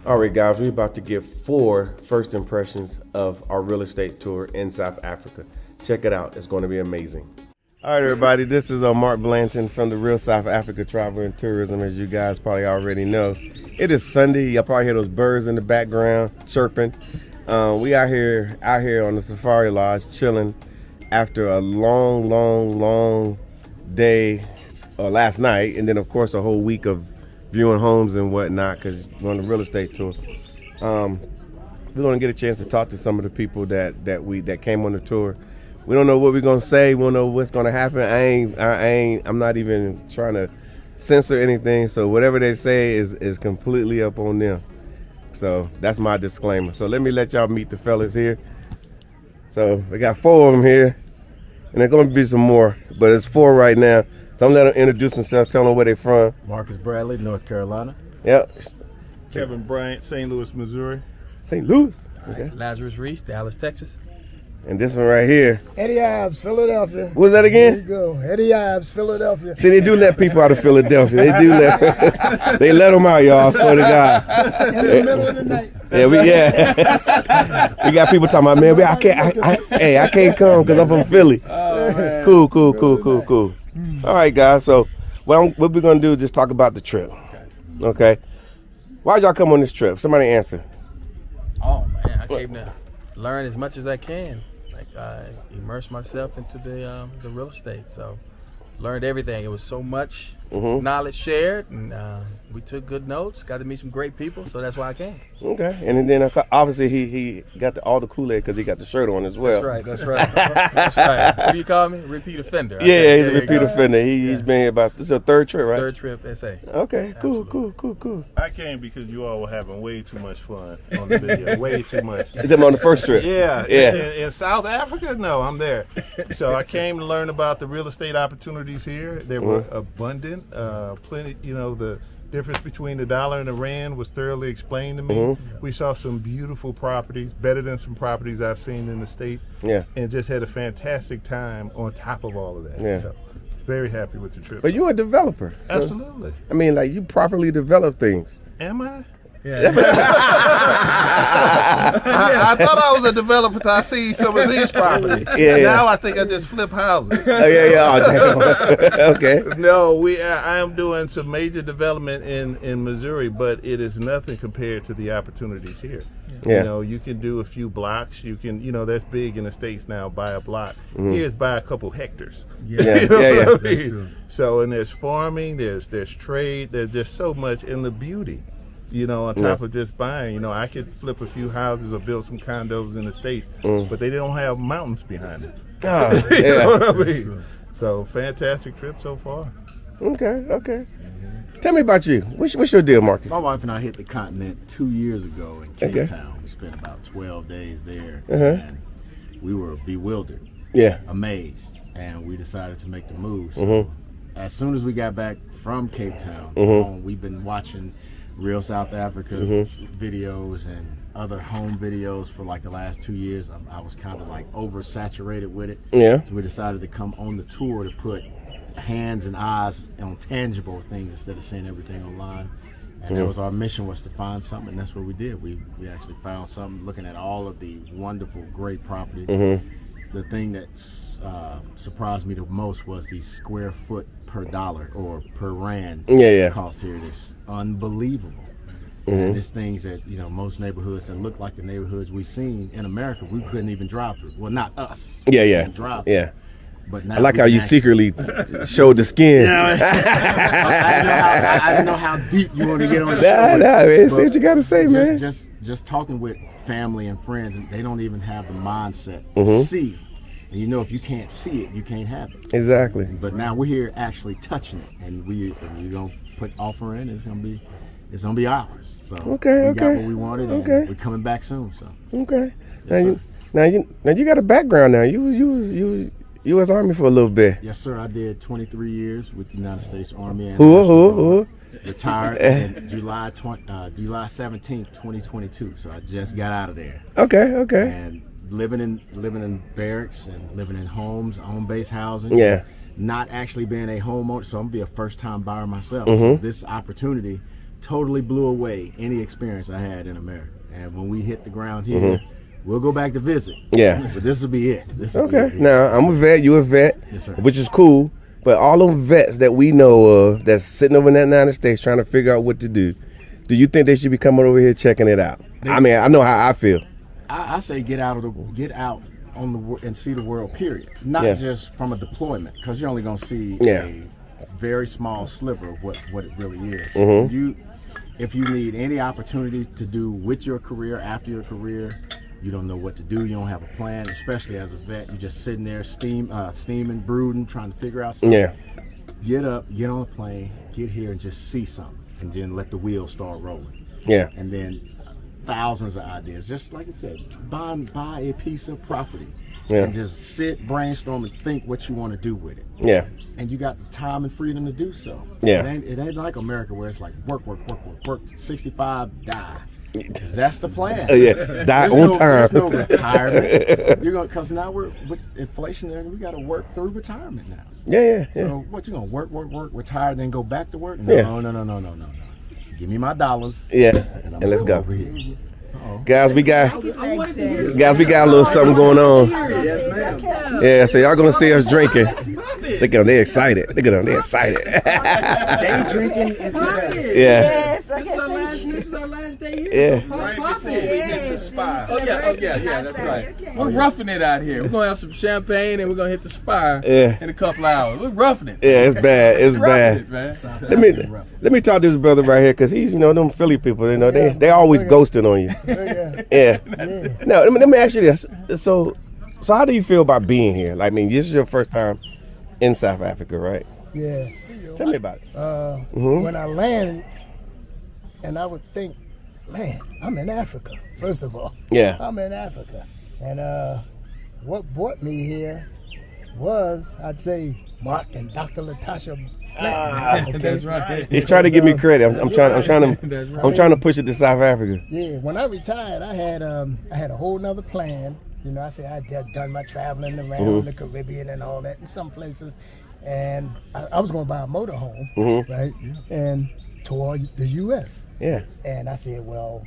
All right, guys, we're about to give 4 first impressions of our real estate tour in South Africa. Check it out. It's going to be amazing. All right, everybody, this is Mark Blanton from the Real South Africa Travel and Tourism. As you guys probably already know, it is Sunday. Y'all probably hear those birds in the background chirping. We out here on the Safari Lodge chilling after a long day last night, and then of course a whole week of viewing homes and whatnot because we're on the real estate tour. We're gonna get a chance to talk to some of the people that came on the tour. We don't know what we're gonna say. We don't know what's gonna happen. I'm not even trying to censor anything. So whatever they say is completely up on them. So that's my disclaimer. So let me let y'all meet the fellas here. So we got 4 of them here, and there's gonna be some more, but it's 4 right now. So I'm gonna let them introduce themselves, tell them where they're from. Marcus Bradley, North Carolina. Yep. Kevin Bryant, St. Louis, Missouri. St. Louis. Okay. Lazarus Reese, Dallas, Texas. And this one right here. Eddie Ives, Philadelphia. What was that again? There you go. Eddie Ives, Philadelphia. See, they do let people out of Philadelphia. They do let they let them out, y'all. I swear to God. In the middle of the night. We got people talking about, man. I can't come because I'm from Philly. Cool. All right, guys. So what we're gonna do is just talk about the trip. Okay. Why'd y'all come on this trip? Somebody answer. Oh man, I came to learn as much as I can. Immerse myself into the real estate. So learned everything. It was so much knowledge shared, and we took good notes. Got to meet some great people, so that's why I came. Okay, and then obviously he got all the Kool-Aid because he got the shirt on as well. That's right. What do you call me? Repeat offender. Yeah, he's a repeat offender. He's been here about, this is your 3rd trip, right? 3rd trip, SA. Okay, cool. I came because you all were having way too much fun on the video. Way too much. Is that on the first trip? Yeah. Yeah. In South Africa? No, I'm there. So I came to learn about the real estate opportunities here. They were abundant. Plenty, the difference between the dollar and the rand was thoroughly explained to me. We saw some beautiful properties, better than some properties I've seen in the States. Yeah. And just had a fantastic time on top of all of that. Yeah. So very happy with the trip. But you're a developer. So, absolutely. I mean, like, you properly develop things. Am I? Yeah. I thought I was a developer till I see some of these properties. Now I think I just flip houses. Oh, damn. Okay. No, I am doing some major development in Missouri, but it is nothing compared to the opportunities here. Yeah. You can do a few blocks. You can, that's big in the States now, buy a block. Here's buy a couple hectares. Yeah. What I mean? So, and there's farming, there's trade, there's just so much in the beauty. On top of just buying, I could flip a few houses or build some condos in the States, but they don't have mountains behind it. You know what I mean? So, fantastic trip so far. Okay. Tell me about you. What's your deal, Marcus? My wife and I hit the continent 2 years ago in Cape Town. We spent about 12 days there, and we were bewildered, amazed, and we decided to make the move. So as soon as we got back from Cape Town, we've been watching Real South Africa videos and other home videos for like the last 2 years. I was kind of like oversaturated with it. Yeah. So we decided to come on the tour to put hands and eyes on tangible things instead of seeing everything online. And that was our mission, was to find something, and that's what we did. We actually found something, looking at all of the wonderful, great properties. The thing that surprised me the most was the square foot per dollar or per rand cost here. It's unbelievable. And it's things that, most neighborhoods that look like the neighborhoods we've seen in America, we couldn't even drive through. Well, not us. Drive through. But now I like how you secretly showed the skin. I didn't know how deep you want to get on the show. Man, say what you got to say, man. Just talking with family and friends, and they don't even have the mindset to see. And if you can't see it, you can't have it. Exactly. But now we're here actually touching it, and we're gonna put offer in. It's gonna be ours. So we got what we wanted, and we're coming back soon. So now you got a background now. You was U.S. Army for a little bit. Yes, sir. I did 23 years with the United States Army. And Who? Retired in July 17th, 2022. So I just got out of there. Okay. And living in barracks and living in homes, home-based housing. Not actually being a homeowner, so I'm gonna be a first-time buyer myself. So this opportunity totally blew away any experience I had in America. And when we hit the ground here, we'll go back to visit. Yeah. But this will be it. Okay. Now, I'm a vet, you a vet, Yes, sir. which is cool. But all them vets that we know of that's sitting over in that United States trying to figure out what to do you think they should be coming over here checking it out? I mean, I know how I feel. I say get out on the and see the world. Period. Not just from a deployment, because you're only going to see a very small sliver of what it really is. If you need any opportunity to do with your career, after your career, you don't know what to do, you don't have a plan, especially as a vet, you're just sitting there steaming, brooding, trying to figure out something. Yeah. Get up, get on a plane, get here and just see something, and then let the wheels start rolling. Yeah. And then thousands of ideas, just like I said, buy a piece of property and just sit, brainstorm, and think what you want to do with it. Yeah. And you got the time and freedom to do so. Yeah. It ain't like America where it's like work, 65, die. That's the plan. Die on time. There's no retirement. Because now with inflation, we got to work through retirement now. Yeah. So what, you gonna work, retire, then go back to work? No. Give me my dollars. Yeah. And let's go. over here. Guys, we got a little something going on. Yes, ma'am. Yeah, so y'all gonna see us drinking. Look at them, they're excited. Look at them, they're excited. Day drinking is the best. Yeah. Yes, This is our last day here. Yeah. Right before we hit the spot. Oh yeah, that's right. We're roughing it out here. We're gonna have some champagne and we're gonna hit the spire in a couple hours. We're roughing it. Yeah, it's bad. It's Roughing bad. it, man. Let me talk to this brother right here, cause he's them Philly people. They always ghosting on you. Yeah. Now let me ask you this. So how do you feel about being here? Like, I mean, this is your first time in South Africa, right? Yeah. Tell me about it. When I landed, and I would think, man, I'm in Africa, first of all. Yeah. I'm in Africa. And what brought me here was, I'd say, Mark and Dr. Latasha. Okay? That's right. He's trying to give me credit. I'm trying to push it to South Africa. Yeah, when I retired, I had a whole nother plan. I said I had done my traveling around the Caribbean and all that in some places, and I was going to buy a motorhome, right, and tour the U.S. Yeah. And I said, well,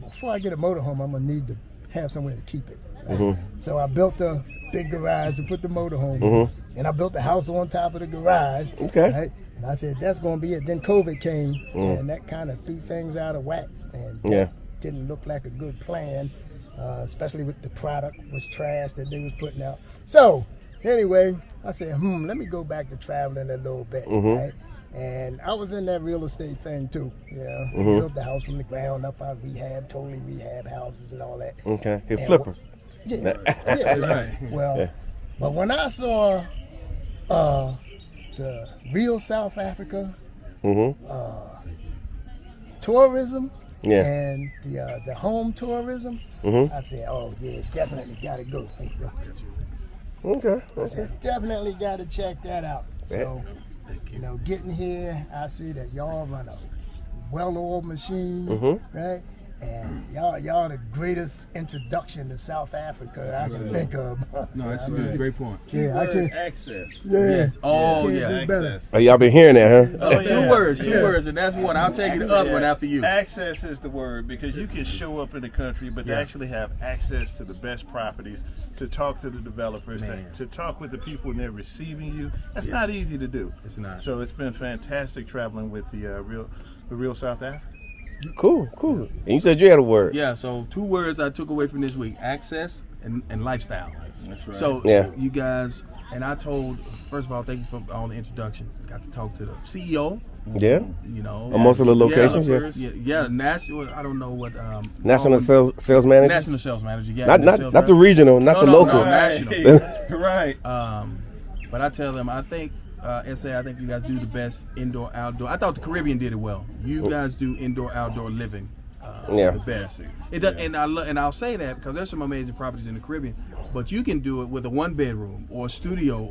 before I get a motorhome, I'm gonna need to have somewhere to keep it. Right? So I built a big garage to put the motorhome in, and I built a house on top of the garage. Okay. Right? And I said, that's gonna be it. Then COVID came, and that kind of threw things out of whack, and that didn't look like a good plan. Especially with the product was trash that they was putting out. So anyway, I said, let me go back to traveling a little bit, right? And I was in that real estate thing too. Built the house from the ground up. I totally rehab houses and all that. Okay, And flipper. Yeah. Right. Well, but when I saw the real South Africa tourism, and the home tourism, I said, oh yeah, definitely gotta go. Okay. I said, definitely gotta check that out. So, getting here, I see that y'all run a well-oiled machine, right? And y'all the greatest introduction to South Africa I can think of. No, that's a good, great point. Yeah, I can. Access. Yeah. Yes. Oh, Can't yeah. do better. Access. Oh, y'all been hearing that, huh? Oh, two words, and that's one. I'll take it up one after you. Access is the word, because you can show up in the country, but to actually have access to the best properties, to talk to the developers, to talk with the people when they're receiving you. That's not easy to do. It's not. So it's been fantastic traveling with the real South Africa. Cool. And you said you had a word. Yeah, so two words I took away from this week: access and lifestyle. That's right. So Yeah. you guys, and I told, first of all, thank you for all the introductions. Got to talk to the CEO. Yeah. On most of the locations, national. I don't know what. National sales manager. National sales manager. Yeah. Not the regional, not the local. No, national. Right. But I tell them, I think SA, I think you guys do the best indoor outdoor. I thought the Caribbean did it well. You guys do indoor outdoor living the best. It does, and I'll say that because there's some amazing properties in the Caribbean, but you can do it with a 1-bedroom or a studio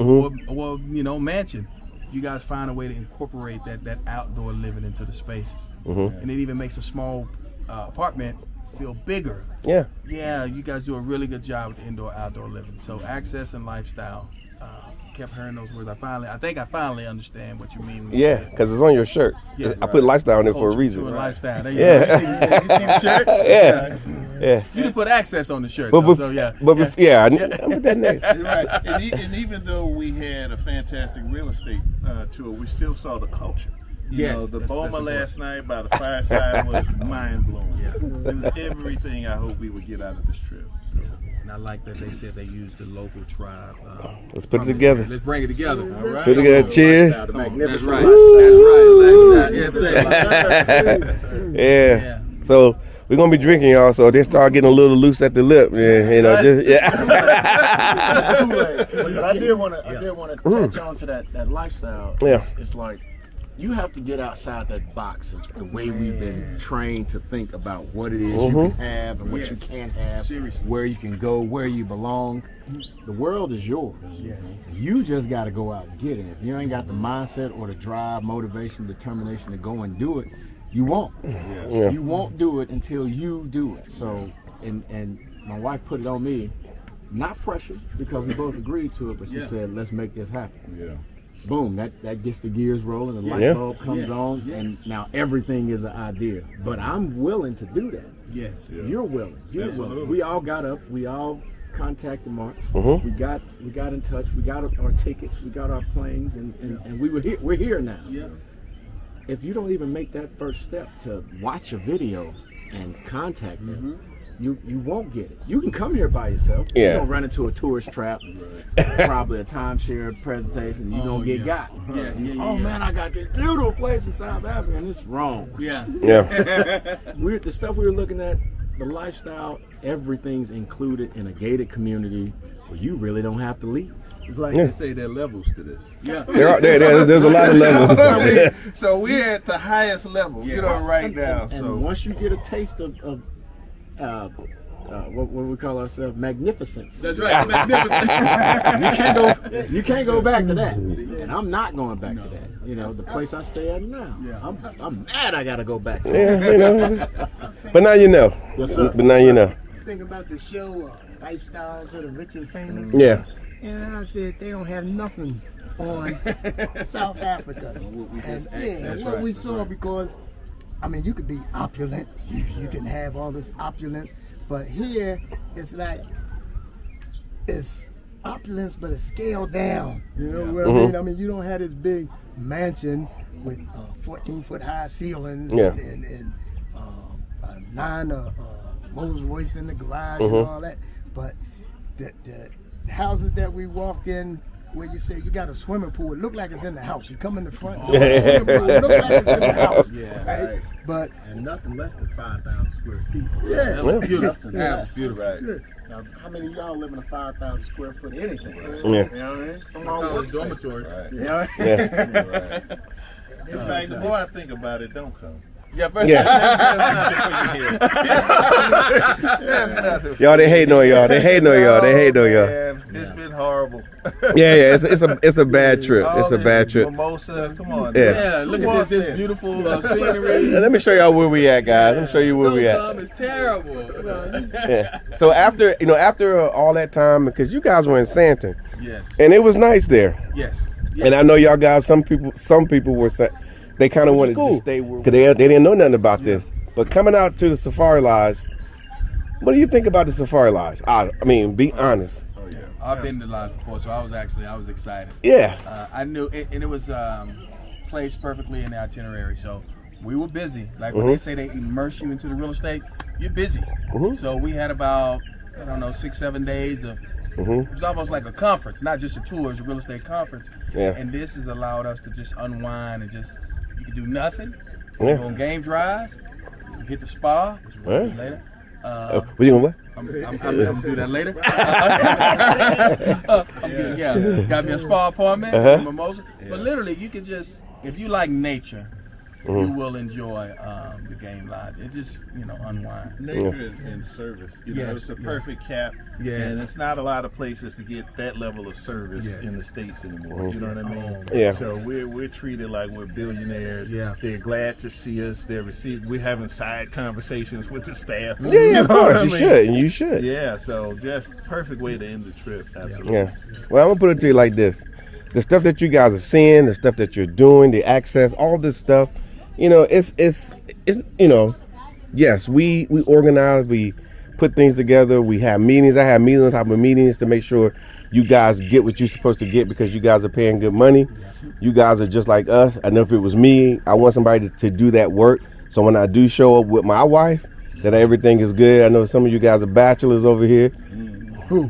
or mansion. You guys find a way to incorporate that outdoor living into the spaces, and it even makes a small apartment feel bigger. Yeah, you guys do a really good job with the indoor outdoor living. So access and lifestyle. kept hearing those words. I think I finally understand what you mean. When you Yeah, say it. because it's on your shirt. Yes. I put lifestyle on it for a Culture, reason. true, and lifestyle. There you Yeah. go. You see the shirt? Yeah. You didn't put access on the shirt, But, though, so yeah. I put that next. You're right. And even though we had a fantastic real estate tour, we still saw the culture. You Yes, know, the that's Boma important. last night by the fireside was mind blowing. It was everything I hope we would get out of this trip. So. And I like that they said they used the local tribe. Let's put it together. Let's bring it together. All right. Put it together. Cheers. The magnificent. That's right. That's right. Yes, Yeah. So we're gonna be drinking, y'all. So they start getting a little loose at the lip. Yeah, you know, just But I did want to touch on to that lifestyle. Yeah. It's like you have to get outside that box of the way we've been trained to think about what it is you can have and what you can't have, Seriously. where you can go, where you belong. The world is yours. Yes. You just got to go out and get it. If you ain't got the mindset or the drive, motivation, determination to go and do it, you won't. Yeah. You won't do it until you do it. So, and my wife put it on me, not pressure, because we both agreed to it, but she said, let's make this happen. Yeah. Boom, that gets the gears rolling, the light Yeah. bulb comes on, and now everything is an idea. But I'm willing to do that. Yes. You're willing. You're Absolutely. willing. We all got up. We all contacted Mark. Mhm. We got in touch. We got our tickets. We got our planes, and we were here. We're here now. Yeah. If you don't even make that first step to watch a video and contact them, you won't get it. You can come here by yourself. Yeah. You're gonna run into a tourist trap, probably a timeshare presentation. You're gonna get got. Oh man, I got this beautiful place in South Africa, and it's wrong. Yeah. Yeah. The stuff we were looking at, the lifestyle, everything's included in a gated community where you really don't have to leave. It's like Yeah. they say there are levels to this. Yeah. There's a lot of levels. So we're at the highest level, you know, right now. And So once you get a taste of what we call ourselves, magnificence, That's right. Magnificent. you can't go back to that. And I'm not going back to that. You know, the place I stay at now. I'm mad I gotta go back to that. Yeah, you know. But now you know. Yes, sir. But now you know. Think about the show, Lifestyles of the Rich and Famous. Yeah. And I said they don't have nothing on South Africa. And what we saw, because I mean, you could be opulent, you can have all this opulence, but here it's like it's opulence, but it's scaled down. You know what I mean? I mean, you don't have this big mansion with 14-foot high ceilings Yeah. and 9 Rolls Royce in the garage and all that, but the houses that we walked in, where you say you got a swimming pool, it look like it's in the house. You come in the front door, swimming pool, it look like it's in the house. Right? But And nothing less than 5,000 square feet. yeah, Beautiful. Beautiful. right. Now, how many of y'all live in a 5,000 square foot anything? Yeah. You know what I mean? Some College dormitory. Right. You know? Yeah. In fact, the more I think about it, don't come. Yeah. First. Yeah. That's nothing. Y'all, they hating on y'all. They hating on y'all. They hating on y'all. Man, it's been horrible. Yeah. It's a bad trip. It's a bad trip. Mimosa, come on. Yeah. Yeah. Look at this beautiful scenery. Let me show y'all where we at, guys. Let me show you where we at. It's terrible. Yeah. So after all that time, because you guys were in Santon, Yes. and it was nice there. Yes. And I know y'all guys. Some people were they kind of wanted to stay where because they didn't know nothing about this. But coming out to the Safari Lodge, what do you think about the Safari Lodge? I mean, be honest. I've been to the lodge before, so I was excited. Yeah. I knew it, and it was placed perfectly in the itinerary. So we were busy. Like when they say they immerse you into the real estate, you're busy. So we had about 6-7 days of. It was almost like a conference, not just a tour. It was a real estate conference. Yeah. And this has allowed us to just unwind and just you can do nothing. Yeah. Go on game drives. Hit the spa. Which we'll do later. What you gonna what? I'm gonna do that later. Got me a spa apartment, mimosa. But literally, you can just, if you like nature, you will enjoy the game lodge. It just, unwind. Nature and service. You know, it's the perfect cap. Yes. And it's not a lot of places to get that level of service in the States anymore. You know what I mean? Yeah. So we're treated like we're billionaires. Yeah. They're glad to see us. We're having side conversations with the staff. Yeah, of know what course. I You mean? should, and you should. Yeah, so just perfect way to end the trip. Absolutely. Yeah. Well, I'm gonna put it to you like this. the stuff that you guys are seeing, the stuff that you're doing, the access, all this stuff, it's yes, we organize, we put things together, we have meetings. I have meetings on top of meetings to make sure you guys get what you're supposed to get because you guys are paying good money. You guys are just like us. I know if it was me, I want somebody to do that work. So when I do show up with my wife, that everything is good. I know some of you guys are bachelors over here. Who?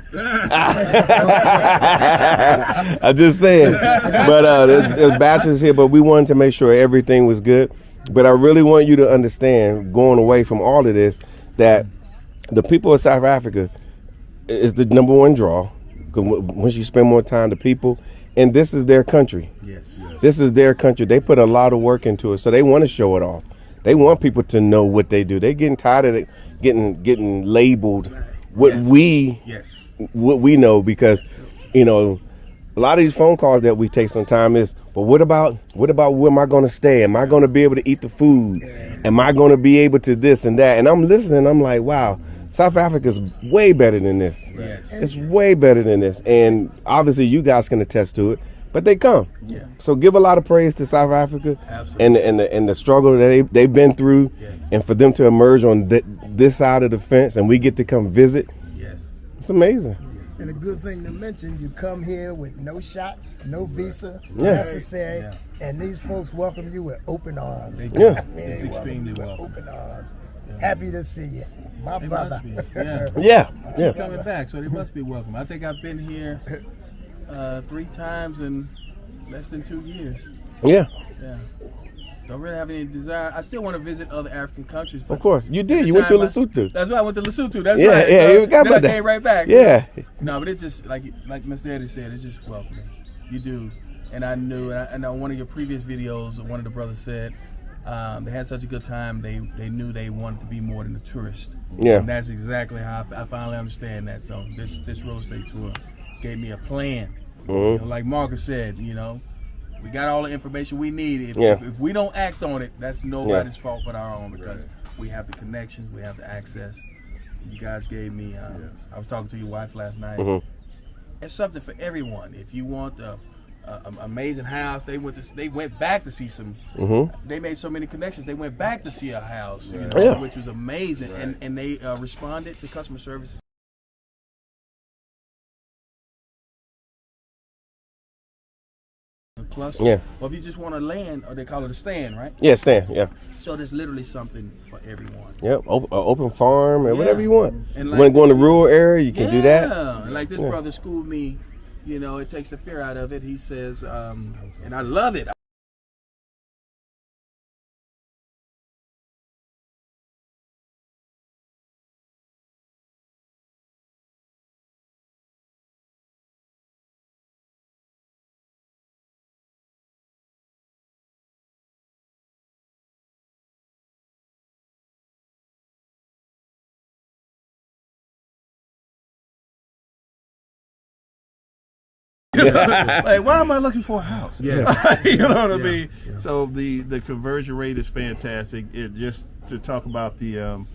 I'm just saying. But there's bachelors here, but we wanted to make sure everything was good. But I really want you to understand, going away from all of this, that the people of South Africa is the number one draw. Once you spend more time with people, and this is their country. Yes. This is their country. They put a lot of work into it, so they want to show it off. They want people to know what they do. They're getting tired of it, getting labeled what we know, because a lot of these phone calls that we take sometimes is, well, what about where am I going to stay? Am I going to be able to eat the food? Am I going to be able to this and that? And I'm listening. I'm like, wow, South Africa's way better than this. Yes. It's way better than this. And obviously you guys can attest to it, but they come. Yeah. So give a lot of praise to South Africa. Absolutely. and the struggle that they've been through, and for them to emerge on this side of the fence and we get to come visit. Yes. It's amazing. And a good thing to mention, you come here with no shots, no visa Yeah. necessary, and these folks welcome you with open arms. Yeah. It's extremely with welcome. open arms. Happy to see you, my They brother. must be. Yeah. Yeah. They're Yeah. coming back, so they must be welcome. I think I've been here 3 times in less than 2 years. Yeah. Yeah. Don't really have any desire. I still want to visit other African countries. But Of course. You did. at the You went to time, Lesotho. That's why I went to Lesotho. That's Yeah, right. yeah, So you got then about I that. came right back. Yeah. No, but it's just like Mr. Eddie said, it's just welcoming. You do. And I knew, and on one of your previous videos, one of the brothers said they had such a good time, they knew they wanted to be more than a tourist. Yeah. And that's exactly how I finally understand that. So this real estate tour gave me a plan. Like Marcus said, we got all the information we need. If we don't act on it, that's nobody's fault but our own, because we have the connections, we have the access. You guys gave me, I was talking to your wife last night. It's something for everyone. If you want an amazing house, they went back to see some, they made so many connections, they went back to see a house, which was amazing. And they responded, the customer service. Cluster. Yeah. Or if you just want to land, or they call it a stand, right? Yeah, Stan. Yeah. So there's literally something for everyone. Yep. Open farm and whatever you want. And You like want to go in the rural area, you can do that. Yeah. And like this brother schooled me, it takes the fear out of it. He says, and I love it. Like, why am I looking for a house? Yeah. You know what I mean? Yeah. So the conversion rate is fantastic. Just to talk about the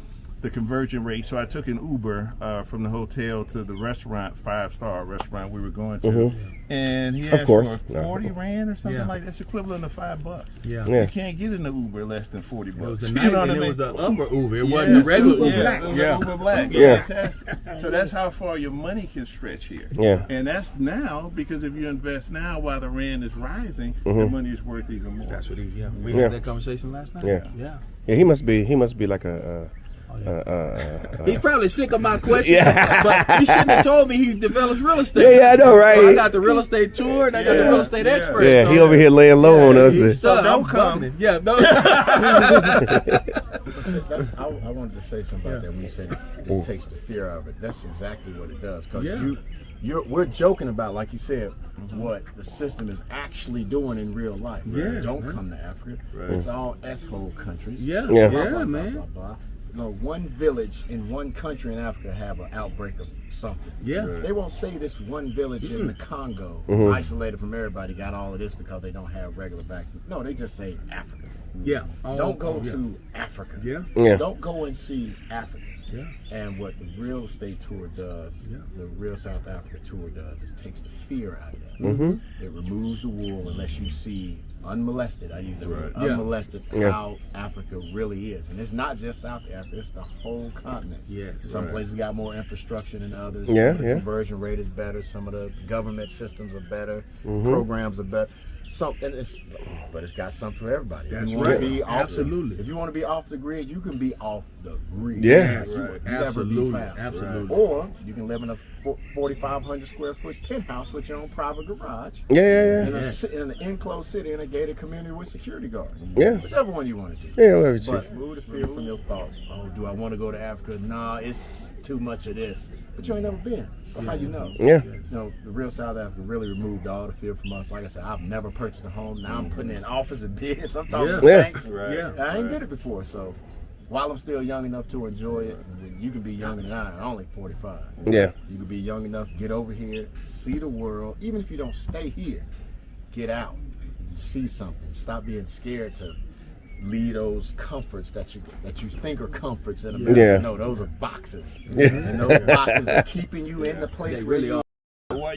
conversion rate. So I took an Uber from the hotel to the restaurant, 5-star restaurant we were going to, and he asked for 40 rand or something like that. That's equivalent to $5. Yeah. You can't get in the Uber less than 40 bucks. It was You know what I mean? It was the upper Uber. It wasn't the regular Uber. Yeah, it was the Uber Black. Yeah. Fantastic. So that's how far your money can stretch here. Yeah. And that's now, because if you invest now while the rand is rising, the money is worth even more. That's what we had that conversation last night. Yeah. Yeah. Yeah, he must be like a He's probably sick of my question, but he shouldn't have told me he develops real estate. Yeah, I know, right? So I got the real estate tour, and I got the real estate expert. Yeah, so he over here laying low on us. So don't come. Yeah, no. I wanted to say something about that when you said this takes the fear out of it. That's exactly what it does. Because we're joking about, like you said, what the system is actually doing in real life. Yes, Don't come to Africa. It's all S-hole countries. Yeah. Blah, blah, man. blah, blah, blah. One village in one country in Africa have an outbreak of something. Yeah. They won't say this one village in the Congo, isolated from everybody, got all of this because they don't have regular vaccines. No, they just say Africa. Yeah. Don't go to Africa. Yeah. Don't go and see Africa. Yeah. And what the real estate tour does, the real South Africa tour does, is takes the fear out of that. Mm-hmm. It removes the wool and lets you see unmolested. I use the word Yeah. unmolested how Africa really is, and it's not just South Africa; it's the whole continent. Yes. Some places got more infrastructure than others. Yeah, Some of the yeah. conversion rate is better. Some of the government systems are better. Programs are better. But it's got something for everybody. That's if you wanna right. be off Absolutely. if you want to be off the grid, you can be off the grid. Yeah. Yes. You Right. never Absolutely. be found. Absolutely. Or you can live in a 4,500 square foot penthouse with your own private garage. Yeah. In an enclosed city in a gated community with security guards. Yeah. Whichever one you want to do. Yeah, whatever it But is. remove the fear from your thoughts. Oh, do I want to go to Africa? Nah, it's too much of this. But you ain't never been. So how you know? Yeah. You know, the real South Africa really removed all the fear from us. Like I said, I've never purchased a home. Now I'm putting in offers and bids. I'm talking to Yeah. banks. Yeah. I ain't did it before, so while I'm still young enough to enjoy it, you can be younger than I am. I'm only 45. Yeah. You can be young enough, get over here, see the world. Even if you don't stay here, get out, see something. Stop being scared to leave those comforts that you think are comforts in America. Yeah. No, those are boxes. And those boxes are keeping you in the place where really you are. While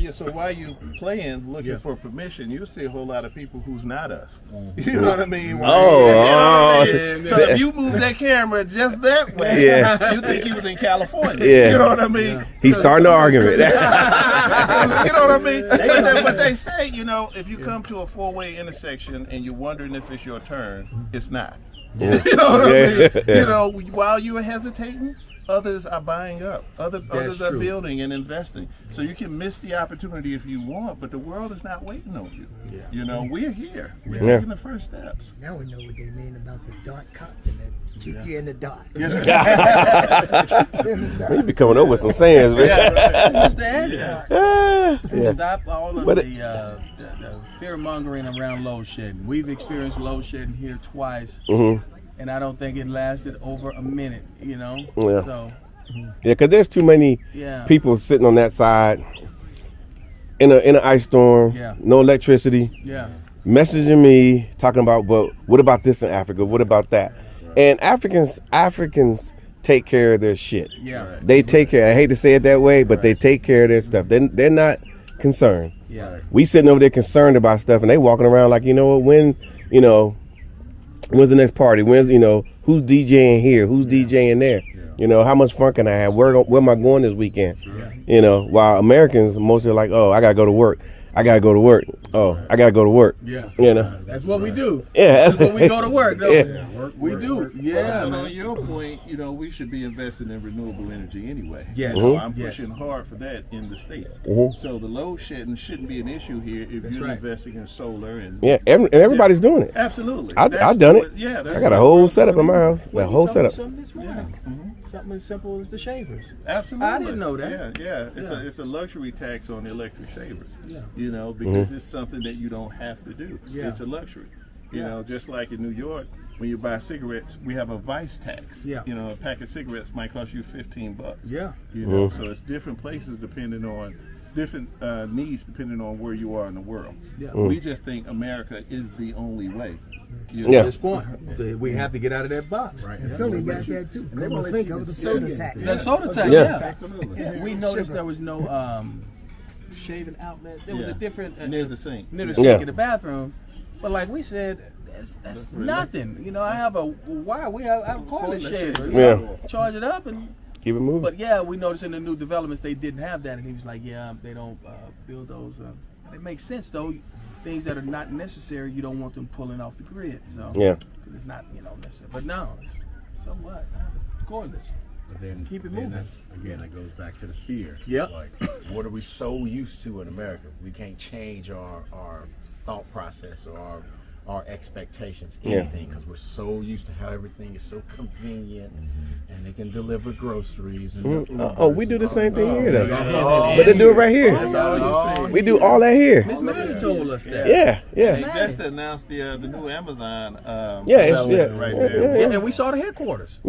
you playing, looking for permission, you see a whole lot of people who's not us. You know what I mean? You know what I mean? So if you move that camera just that way, you think he was in California. Yeah. You know what I mean? He's starting the argument. You know what I mean? But they say, you know, if you come to a four-way intersection and you're wondering if it's your turn, it's not. You know what I mean? You know, while you are hesitating, others are buying up. Others are building and investing. So you can miss the opportunity if you want, but the world is not waiting on you. You know, we're here. We're taking the first steps. Now we know what they mean about the dark continent. Keep you in the dark. You be coming up with some sayings, man. That's the answer. Stop all of But the fear mongering around load shedding. We've experienced load shedding here twice, and I don't think it lasted over a minute. You know, Yeah. so Yeah, because there's too many people sitting on that side in an ice storm, no electricity, messaging me, talking about, but what about this in Africa? What about that? And Africans take care of their shit. Yeah. They take care. I hate to say it that way, but they take care of their stuff. They're not concerned. Yeah. We sitting over there concerned about stuff, and they walking around like, you know what, when's the next party? When's, who's DJing here? Who's DJing there? How much fun can I have? Where am I going this weekend? While Americans mostly are like, oh, I gotta go to work. I gotta go to work. Oh, I gotta go to work. Yeah. That's what we do. Yeah. That's what we go to work, though. We do. Well, Yeah. on your point, we should be investing in renewable energy anyway. Yes. So I'm pushing hard for that in the States. So the load shedding shouldn't be an issue here if you're investing in solar and Everybody's doing it. absolutely. I've done it. Yeah, I got a whole setup in my house. The whole setup. Something that's running. Something as simple as the shavers. Absolutely. I didn't know that. Yeah. It's a luxury tax on the electric shavers. Because it's something that you don't have to do. It's a luxury. Just like in New York, when you buy cigarettes, we have a vice tax. A pack of cigarettes might cost you $15. Yeah. So it's different places depending on different needs depending on where you are in the world. We just think America is the only way. Yeah. At this point, we have to get out of that box. Right. And Philly got that too. Come on, think of the soda tax. The soda tax, Yeah. We noticed there was no shaving outlet. There was a different near the sink. near the sink in the bathroom. But like we said, that's nothing. I have a wire. I have a cordless shaver. Charge it up and Keep it moving. But we noticed in the new developments they didn't have that, and he was like, they don't build those. It makes sense though. Things that are not necessary, you don't want them pulling off the grid. So it's not necessary. But no, so what? I have a cordless. But then Keep it moving. That goes back to the fear. Yep. Like, what are we so used to in America? We can't change our thought process or our expectations, anything, because we're so used to how everything is so convenient, and they can deliver groceries. And we do the same thing here, though. But they do it right here. That's all you see. We do all that here. Miss Maddie told us that. Yeah. They just announced the new Amazon It's development right there. Yeah, and we saw the headquarters.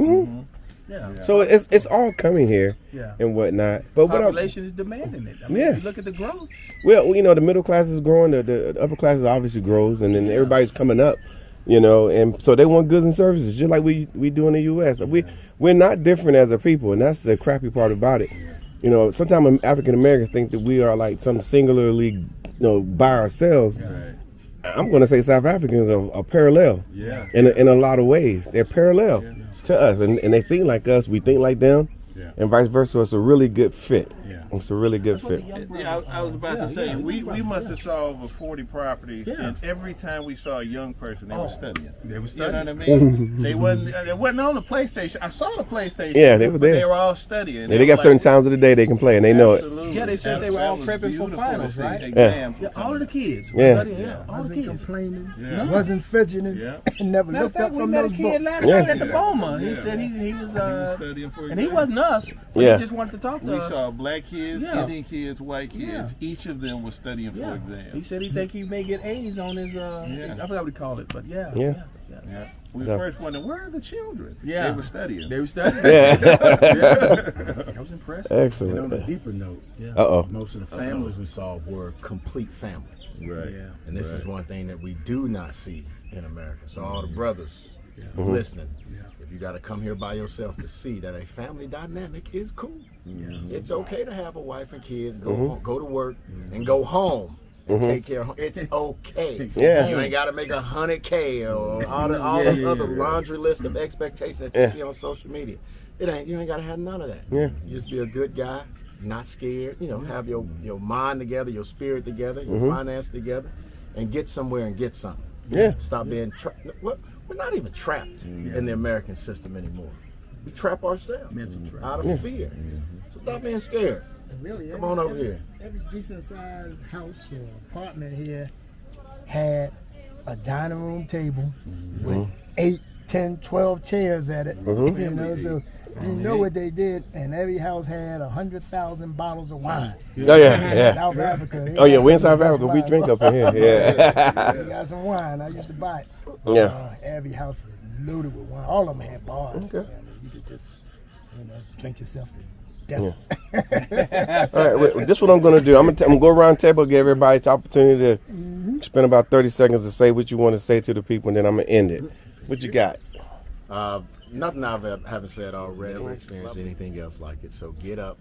Yeah. So it's all coming here and whatnot. But Population is demanding it. I mean, if you look at the growth. Well, the middle class is growing, the upper class is obviously grows, and then everybody's coming up. You know, and so they want goods and services just like we do in the U.S. We're not different as a people, and that's the crappy part about it. You know, sometimes African Americans think that we are like some singularly, you know, by ourselves. Right. I'm going to say South Africans are parallel. Yeah. In a lot of ways, they're parallel to us, and they think like us. We think like them, and vice versa. So it's a really good fit. Yeah. It's a really good fit. Yeah, I was about to say, we must have saw over 40 properties, and every time we saw a young person, they were studying. They were You know studying. what I mean? They wasn't on the PlayStation. I saw the PlayStation. Yeah, they were but there. They were all studying. Yeah, they got certain times of the day they can play, and they know it. Absolutely. Yeah, they said they were all That was prepping for beautiful finals, to see. right? Exams. Yeah, all of the kids. were Yeah. studying, all the Wasn't kids. complaining, Yeah. wasn't fidgeting, Yeah. and never Matter of looked fact, up we from met a those kid books. last Yeah. night at the Boma. He Yeah. said he was studying for and he exams. wasn't us. But Yeah. He just wanted to talk to We us. saw black kids, Yeah. Indian kids, white kids. Each of them was studying for Yeah. exams. He said he think he may get A's on his I forgot what he called it, but yeah. Yeah. Yeah. We Yeah. first wondered, where are the children? Yeah. They were studying. They were studying. Yeah. I was impressed. And on a Excellent. deeper note, most of the families we saw were complete families. Right. Yeah. And this is one thing that we do not see in America. So all the brothers listening, if you got to come here by yourself to see that a family dynamic is cool. It's okay to have a wife and kids, go to work and go home and take care of home. It's okay. Yeah. You ain't got to make $100K or all the other laundry list of expectations that you see on social media. You ain't got to have none of that. Yeah. You just be a good guy, not scared. You know, have your mind together, your spirit together, your finance together, and get somewhere and get something. Yeah. Stop being trapped. We're not even trapped in the American system anymore. We trap ourselves out of fear. So stop being scared. Really, Come on over here. Every decent sized house or apartment here had a dining room table with 8, 10, 12 chairs at it. You know, so you know what they did, and every house had 100,000 bottles of wine. Oh yeah. South Africa. they Oh yeah, got we in some of South the best Africa. We wine. drink up in here. Yeah. They got some wine. I used to buy it. Yeah. Every house was loaded with wine. All of them had bars. Okay. You could just, drink yourself to death. All right, wait, this is what I'm gonna do. I'm gonna go around the table, give everybody the opportunity to spend about 30 seconds to say what you want to say to the people, and then I'm gonna end it. What you got? Nothing I haven't said already or experienced anything else like it. So get up,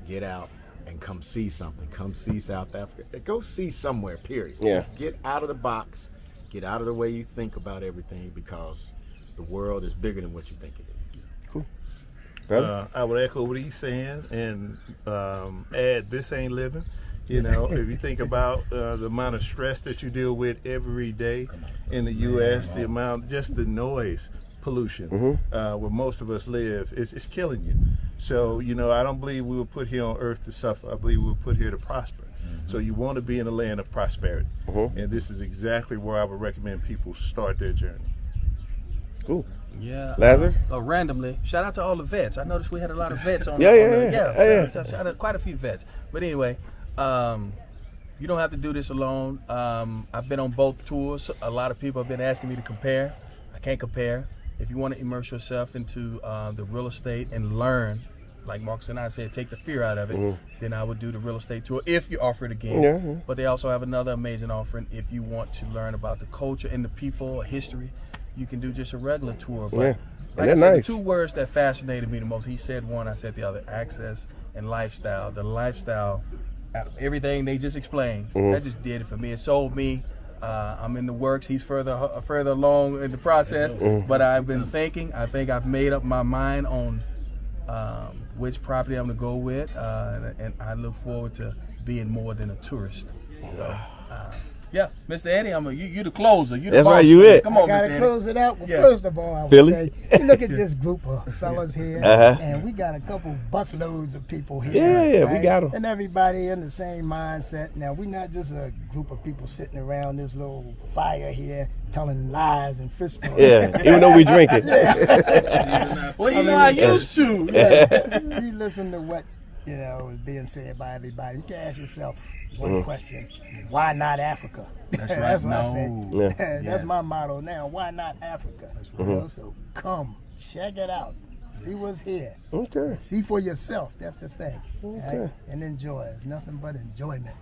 get out, and come see something. Come see South Africa. Go see somewhere, period. Yeah. Just get out of the box. Get out of the way you think about everything, because the world is bigger than what you think it is. I would echo what he's saying and add, this ain't living. You know, if you think about the amount of stress that you deal with every day in the U.S., the amount, just the noise pollution where most of us live, it's killing you. So, I don't believe we were put here on earth to suffer. I believe we were put here to prosper. So you want to be in a land of prosperity. And this is exactly where I would recommend people start their journey. Cool. Yeah. Lazarus? Randomly, shout out to all the vets. I noticed we had a lot of vets on. Yeah. Shout out quite a few vets. But anyway, you don't have to do this alone. I've been on both tours. A lot of people have been asking me to compare. I can't compare. If you want to immerse yourself into the real estate and learn, like Marcus and I said, take the fear out of it, then I would do the real estate tour if you offer it again. But they also have another amazing offering if you want to learn about the culture and the people, history. You can do just a regular tour. But like I said, nice. the two words that fascinated me the most, he said one, I said the other, access and lifestyle. The lifestyle, everything they just explained, that just did it for me. It sold me. I'm in the works. He's further along in the process. But I've been thinking. I think I've made up my mind on which property I'm going to go with. And I look forward to being more than a tourist. So, yeah, Mr. Eddie, you the closer. You the That's boss right, you man. it. Come on, I gotta Mr. Eddie. close it out. Well, Yeah. first of all, I would Philly? say, you look at this group of fellas here, and we got a couple busloads of people here. Yeah, we got 'em. And everybody in the same mindset. Now, we're not just a group of people sitting around this little fire here telling lies and fish stories. Yeah, even though we drink it. Well, I used to. You listen to what is being said by everybody. You can ask yourself one question: why not Africa? That's what I say. That's my motto now. Why not Africa? So come, check it out, see what's here. Okay. See for yourself. That's the thing. Right? And enjoy. It's nothing but enjoyment.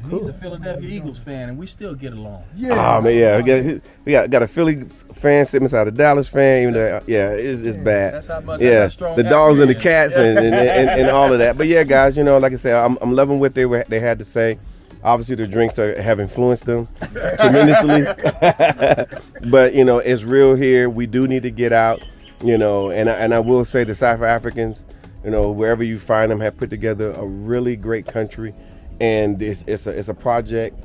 He's a Philadelphia Eagles fan, and we still get along. Oh man, yeah, we got a Philly fan sitting beside a Dallas fan. Even though, it's bad. That's how much. Yeah, That's how strong the dogs and the atmosphere is. cats and all of that. But yeah, guys, like I said, I'm loving what they had to say. Obviously, the drinks have influenced them tremendously. But it's real here. We do need to get out. And I will say the South Africans, wherever you find them, have put together a really great country. And it's a project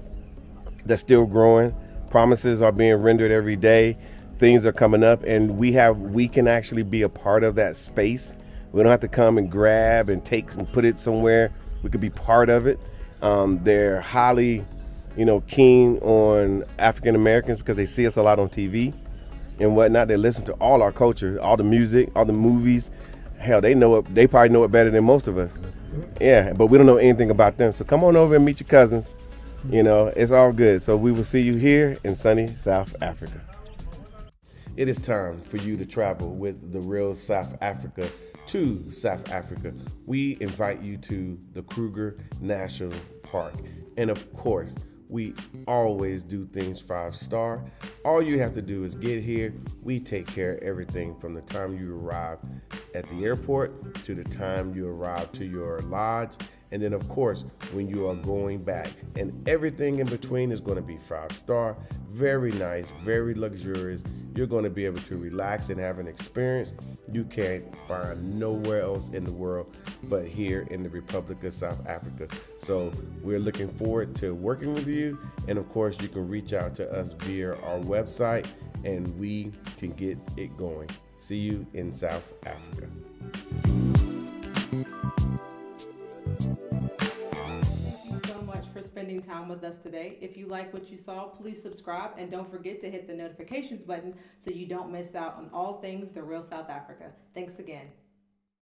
that's still growing. Promises are being rendered every day. Things are coming up, and we can actually be a part of that space. We don't have to come and grab and take and put it somewhere. We could be part of it. They're highly, keen on African Americans because they see us a lot on TV and whatnot. They listen to all our culture, all the music, all the movies. Hell, they probably know it better than most of us. Yeah, but we don't know anything about them. So come on over and meet your cousins. It's all good. So we will see you here in sunny South Africa. It is time for you to travel with the Real South Africa to South Africa. We invite you to the Kruger National Park. And of course, we always do things 5-star. All you have to do is get here. We take care of everything from the time you arrive at the airport to the time you arrive to your lodge. And then, of course, when you are going back, and everything in between is going to be 5-star, very nice, very luxurious. You're going to be able to relax and have an experience you can't find nowhere else in the world but here in the Republic of South Africa. So we're looking forward to working with you. And of course, you can reach out to us via our website and we can get it going. See you in South Africa. Spending time with us today. If you like what you saw, please subscribe and don't forget to hit the notifications button so you don't miss out on all things The Real South Africa. Thanks again.